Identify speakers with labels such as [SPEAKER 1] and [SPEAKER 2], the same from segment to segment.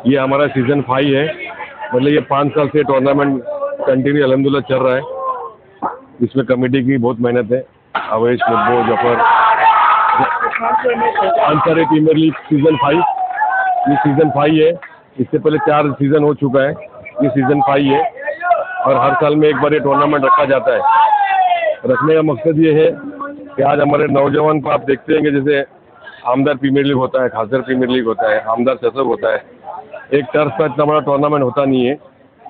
[SPEAKER 1] ये हमारा सीजन 5 है, मतलब ये 5 साल से टूर्नामेंट कंटिन्यू अल्हम्दुलिल्लाह चल रहा है। इसमें कमेटी की बहुत मेहनत है। Avaish, Mubbo, Zafar, Ansari premier league season 5, ये सीजन 5 है। इससे पहले 4 सीजन हो चुका है, ये सीजन 5 है और हर साल में एक बार ये टूर्नामेंट रखा जाता है। रखने का मकसद ये है कि आज हमारे नौजवान को आप देखते हैं कि जैसे आमदार प्रीमियर लीग होता है, खासदार प्रीमियर लीग होता है, आमदार चषक होता है, एक टर्फ का इतना बड़ा टूर्नामेंट होता नहीं है।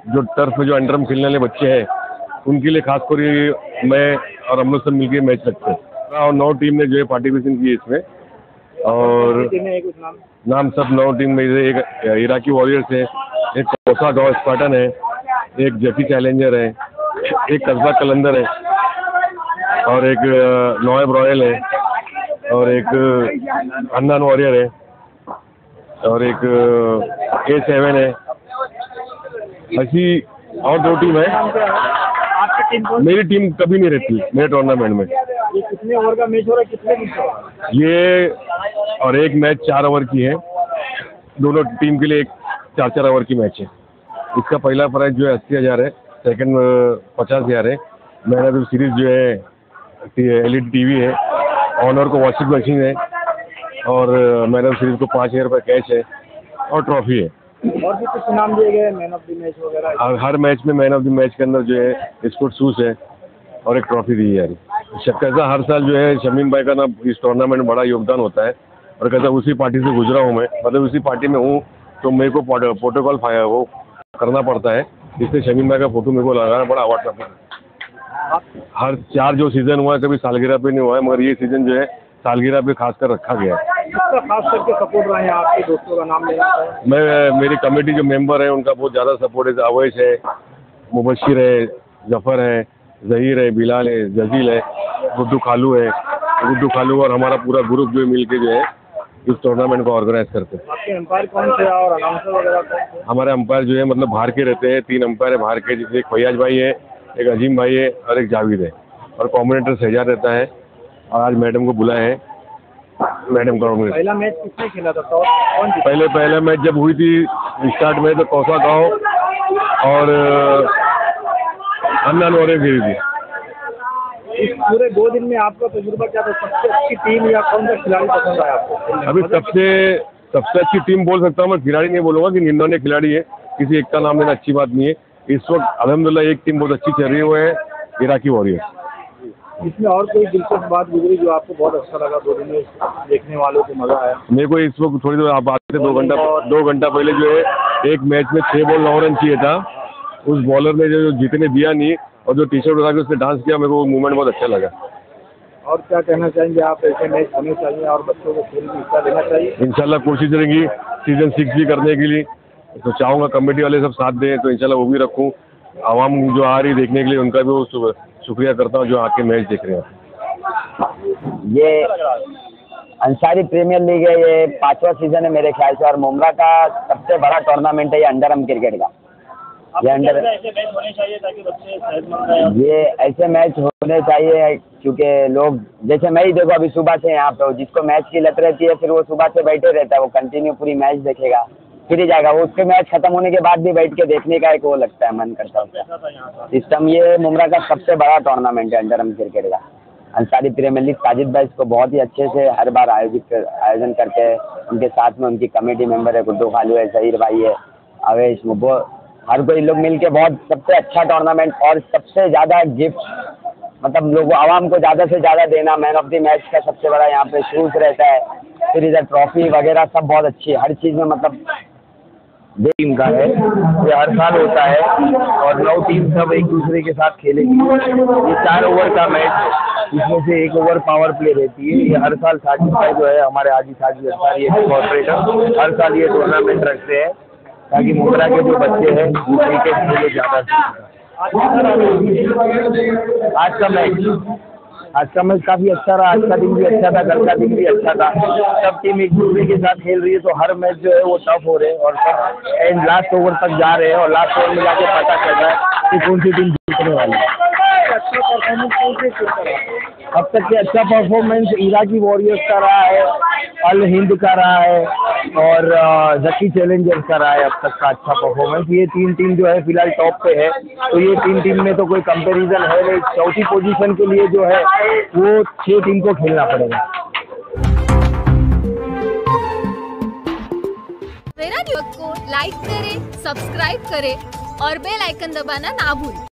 [SPEAKER 1] जो टर्फ में जो अंडरम खेलने वाले बच्चे हैं उनके लिए खासकर मैं और हम लोग सब मिलकर मैच रखते हैं और 9 टीम ने जो है पार्टिसिपेशन की इसमें। और नाम सब 9 टीम में एक इराकी वॉरियर्स है, एक कोसा गाँव स्पार्टन है, एक जफी चैलेंजर है, एक कस्बा कलंदर है और एक नोएब रॉयल है और एक अन्नान वॉरियर है और एक A7 है। ऐसी और 2 टीम है। मेरी टीम कभी नहीं रहती मेरे टूर्नामेंट में।
[SPEAKER 2] ये कितने ओवर का मैच हो रहा है, कितने दिन का?
[SPEAKER 1] ये और एक मैच 4 ओवर की है। दोनों टीम के लिए एक 4-4 ओवर की मैच है। इसका पहला प्राइज जो है 80,000 है, सेकंड 50,000 है। मैन ऑफ द सीरीज जो है LED TV है, ऑनर को वॉशिंग मशीन है और मैन ऑफ सीरीज को 5,000 रुपये कैश है और ट्रॉफी है।
[SPEAKER 2] और भी कुछ नाम दिए गए मैन ऑफ द मैच वगैरह?
[SPEAKER 1] हर मैच में मैन ऑफ द मैच के अंदर जो है स्पोर्ट शूज है और एक ट्रॉफी दी है। कैसा हर साल जो है शमीम भाई का ना इस टूर्नामेंट में बड़ा योगदान होता है और कैसा उसी पार्टी से गुजरा हूँ मैं, मतलब उसी पार्टी में हूँ तो मेरे को प्रोटोकॉल वो करना पड़ता है। इसलिए शमीम भाई का फोटो मेरे को लगाना बड़ा अवार्ड करता है। हर 4 जो सीजन हुआ है कभी सालगिरह पे नहीं हुआ है, मगर ये सीजन जो है सालगिरह पे खासकर रखा गया है।
[SPEAKER 2] खास करके सपोर्ट रहे हैं आपके दोस्तों का नाम लेना है?
[SPEAKER 1] मेरी कमेटी जो मेंबर है उनका बहुत ज़्यादा सपोर्ट है। अवैश है, मुबशिर है, जफर है, जहीर है, बिलाल है, जजील है, गुड्डू खालू है। गुड्डू खालू और हमारा पूरा ग्रुप जो मिल के जो है इस टूर्नामेंट को ऑर्गेनाइज करते हैं।
[SPEAKER 2] आपके अंपायर कौन से और अनाउंसर वगैरह कौन से?
[SPEAKER 1] हमारे अंपायर जो है मतलब बाहर के रहते हैं। 3 अंपायर है बाहर के, जिसमें एक फैयाज भाई है, एक अजीम भाई है और एक जावेद है और कॉम्बिनेटर शहजाद रहता है। और आज मैडम को बुलाए हैं, मैडम का
[SPEAKER 2] पहला मैच किसने खेला था? कौन?
[SPEAKER 1] पहला मैच जब हुई थी स्टार्ट में तो कौसा गाँव और अन्नान वॉरियर खेली थी।
[SPEAKER 2] इस पूरे 2 दिन में आपका तजुर्बा क्या था? सबसे अच्छी टीम या कौन सा खिलाड़ी पसंद आया आपको?
[SPEAKER 1] अभी सबसे अच्छी टीम बोल सकता हूँ मैं, खिलाड़ी नहीं बोलूँगा कि निन्यानवे खिलाड़ी है, किसी एक का नाम लेना अच्छी बात नहीं है। इस वक्त अल्हम्दुलिल्लाह एक टीम बहुत अच्छी चल रही है, वो है इराकी वॉरियर्स।
[SPEAKER 2] इसमें और कोई दिलचस्प बात गुजरी जो आपको बहुत अच्छा लगा 2 दिन में, देखने वालों को मजा आया?
[SPEAKER 1] मेरे को इस वक्त थोड़ी देर आप आते 2 घंटा पहले जो है एक मैच में 6 बॉल 9 रन चाहिए था। उस बॉलर ने जो जीतने दिया नहीं और जो टी-शर्ट उठा के उसने डांस किया, मेरे को वो मूवमेंट बहुत अच्छा लगा।
[SPEAKER 2] और क्या कहना चाहेंगे आप? ऐसे मैच होने चाहिए और बच्चों को खेल में हिस्सा लेना चाहिए।
[SPEAKER 1] इंशाल्लाह कोशिश रहेगी सीजन 6 भी करने के लिए, तो चाहूँगा कमेटी वाले सब साथ दें तो इंशाल्लाह वो भी रखूँ। आवाम जो आ रही देखने के लिए उनका भी शुक्रिया करता हूँ जो आके मैच देख रहे हैं।
[SPEAKER 3] ये अंसारी प्रीमियर लीग है, ये 5वां सीजन है मेरे ख्याल से और मुमरा का सबसे बड़ा टूर्नामेंट है ये अंडरम क्रिकेट का। ये
[SPEAKER 2] ऐसे मैच होने चाहिए ताकि बच्चे सेहतमंद रहें।
[SPEAKER 3] ये ऐसे मैच होने चाहिए क्योंकि लोग जैसे मैं ही देखो अभी सुबह से यहाँ पे, जिसको मैच की लत रहती है फिर वो सुबह से बैठे रहता है, वो कंटिन्यू पूरी मैच देखेगा, फिर ही जाएगा वो। उसके मैच खत्म होने के बाद भी बैठ के देखने का एक वो लगता है, मन करता है सिस्टम। ये मुमरा का सबसे बड़ा टूर्नामेंट है अंडरम क्रिकेट का, अंसारी प्रीमियर लीग। साजिद भाई इसको बहुत ही अच्छे से हर बार आयोजन करते हैं। उनके साथ में उनकी कमेटी मेंबर है, गुड्डू खालू है, जहीर भाई है, अवैश, मुब्बो, हर कोई लोग मिलके बहुत सबसे अच्छा टूर्नामेंट और सबसे ज़्यादा गिफ्ट मतलब लोगों आवाम को ज़्यादा से ज़्यादा देना। मैन ऑफ द मैच का सबसे बड़ा यहाँ पे शूज़ रहता है, फिर इधर ट्रॉफी वगैरह सब बहुत अच्छी है, हर चीज़ में मतलब टीम का है। ये हर साल होता है और 9 टीम सब एक दूसरे के साथ खेलेगी। ये 4 ओवर का मैच है, इसमें से 1 ओवर पावर प्ले रहती है। ये हर साल साजिद भाई जो है हमारे हाजी साजिद अंसारी कॉर्पोरेटर हर साल ये टूर्नामेंट रखते हैं ताकि मुमरा के जो बच्चे हैं वो क्रिकेट खेले ज़्यादा सीखें। आज का मैच काफ़ी अच्छा रहा। आज का दिन भी अच्छा था, कल का दिन भी अच्छा था। सब टीम एक दूसरे के साथ खेल रही है तो हर मैच जो है वो टफ हो रहे हैं और सब एंड लास्ट ओवर तक जा रहे हैं और लास्ट ओवर में जाके पता चल रहा है कि कौन सी टीम जीतने वाली है।
[SPEAKER 2] अच्छा परफॉर्मेंस कौन से टीम
[SPEAKER 3] अब तक के अच्छा परफॉर्मेंस इराकी वॉरियर्स का रहा है, अल हिंद का रहा है और जकी चैलेंजर्स का रहा है अब तक का अच्छा परफॉर्मेंस। ये 3 टीम जो है फिलहाल टॉप पे है, तो ये 3 टीम में तो कोई कंपैरिजन है नहीं। चौथी पोजीशन के लिए जो है वो 6 टीम को खेलना पड़ेगा।
[SPEAKER 4] मेरा न्यूज़ को लाइक करें, सब्सक्राइब करें और बेल आइकन दबाना ना भूलें।